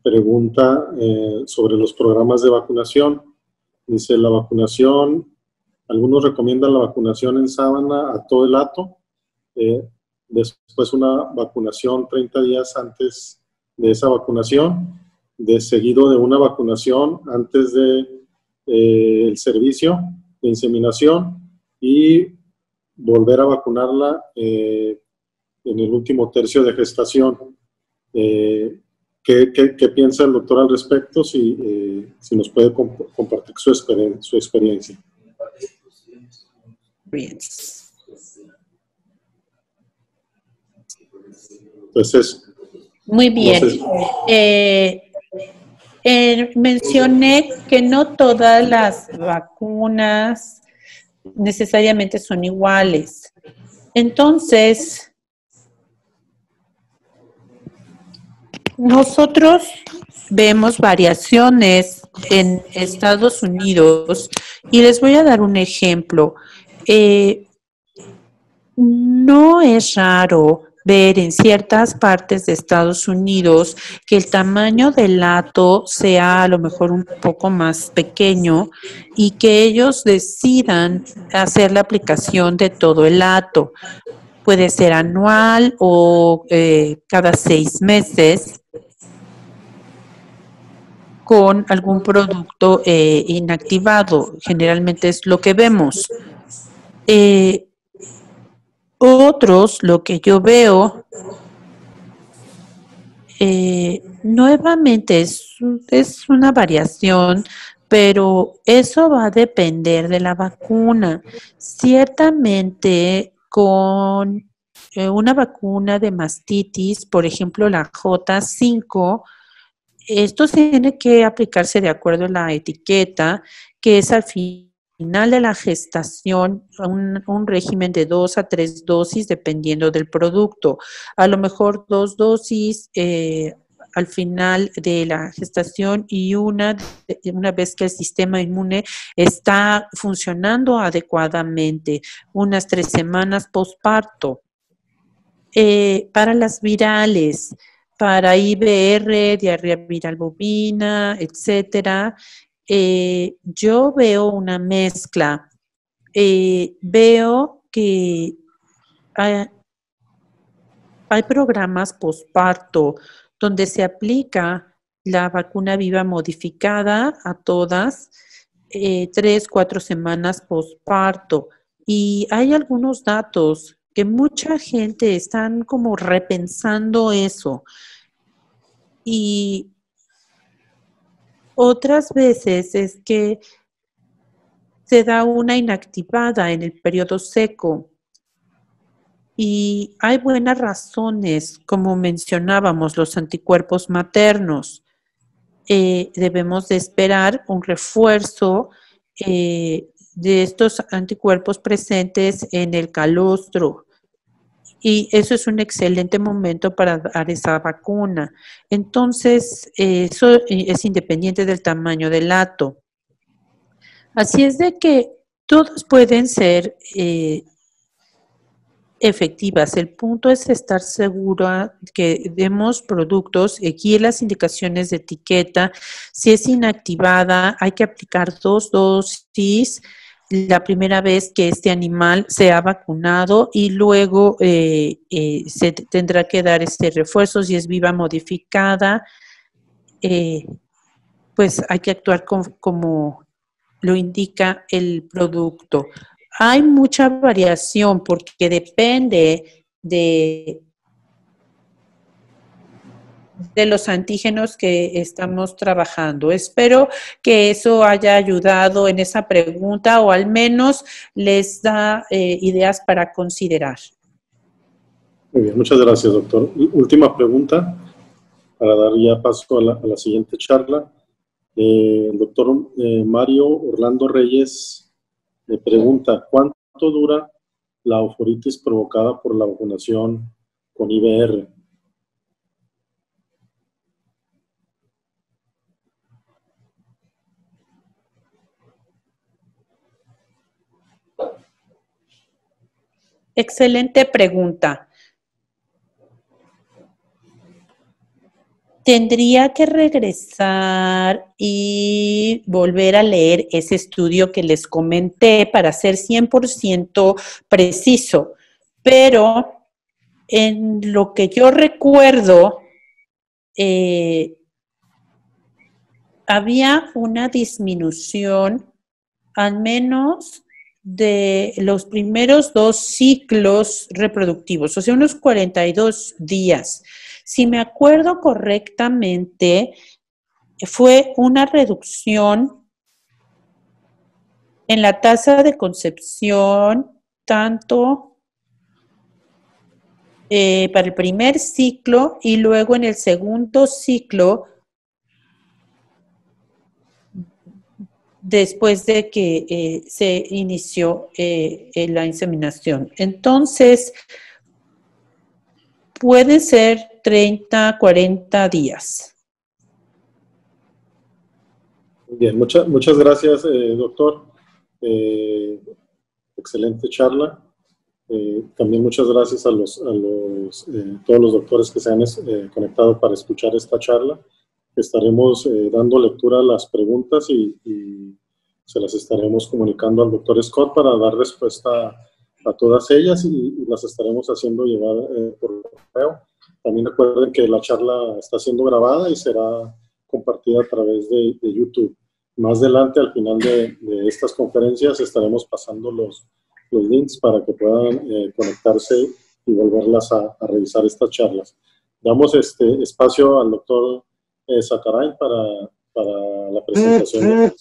pregunta sobre los programas de vacunación. Dice, la vacunación, algunos recomiendan la vacunación en sábana a todo el hato, después una vacunación 30 días antes de esa vacunación, seguido de una vacunación antes de el servicio de inseminación y volver a vacunarla en el último tercio de gestación. ¿Qué piensa el doctor al respecto? Si nos puede compartir su experiencia. Entonces, muy bien. Mencioné que no todas las vacunas necesariamente son iguales. Entonces, nosotros vemos variaciones en Estados Unidos y les voy a dar un ejemplo. No es raro ver en ciertas partes de Estados Unidos que el tamaño del hato sea a lo mejor un poco más pequeño y que ellos decidan hacer la aplicación de todo el hato. Puede ser anual o cada 6 meses con algún producto inactivado. Generalmente es lo que vemos. Otros, lo que yo veo, nuevamente es una variación, pero eso va a depender de la vacuna. Ciertamente, con una vacuna de mastitis, por ejemplo, la J5, esto tiene que aplicarse de acuerdo a la etiqueta, que es al final de la gestación, un régimen de 2 a 3 dosis dependiendo del producto. A lo mejor 2 dosis al final de la gestación y una vez que el sistema inmune está funcionando adecuadamente, unas 3 semanas posparto. Para las virales, para IBR, diarrea viral bovina, etcétera, yo veo una mezcla. Veo que hay programas posparto donde se aplica la vacuna viva modificada a todas 3, 4 semanas posparto. Y hay algunos datos que mucha gente están como repensando eso. Y otras veces es que se da una inactivada en el periodo seco. Y hay buenas razones, como mencionábamos, los anticuerpos maternos. Debemos de esperar un refuerzo de estos anticuerpos presentes en el calostro. Y eso es un excelente momento para dar esa vacuna. Entonces, eso es independiente del tamaño del hato. Así es de que todas pueden ser efectivas. El punto es estar segura que demos productos, aquí las indicaciones de etiqueta, si es inactivada, hay que aplicar 2 dosis la primera vez que este animal sea vacunado y luego se tendrá que dar este refuerzo si es viva modificada, pues hay que actuar como lo indica el producto. Hay mucha variación porque depende de los antígenos que estamos trabajando. Espero que eso haya ayudado en esa pregunta o al menos les da ideas para considerar. Muy bien, muchas gracias, doctor. Última pregunta para dar ya paso a la siguiente charla. El doctor Mario Orlando Reyes le pregunta, ¿cuánto dura la euforitis provocada por la vacunación con IBR? Excelente pregunta. Tendría que regresar y volver a leer ese estudio que les comenté para ser 100% preciso, pero en lo que yo recuerdo, había una disminución al menos de los primeros 2 ciclos reproductivos, o sea, unos 42 días. Si me acuerdo correctamente, fue una reducción en la tasa de concepción, tanto para el primer ciclo y luego en el segundo ciclo, después de que se inició la inseminación. Entonces, puede ser 30, 40 días. Bien, muchas gracias, doctor. Excelente charla. También muchas gracias a todos los doctores que se han conectado para escuchar esta charla. Estaremos dando lectura a las preguntas y se las estaremos comunicando al doctor Scott para dar respuesta a todas ellas y las estaremos haciendo llevar por correo. También recuerden que la charla está siendo grabada y será compartida a través de YouTube. Más adelante, al final de estas conferencias, estaremos pasando los links para que puedan conectarse y volverlas a revisar estas charlas. Damos espacio al doctor Sakarain para la presentación.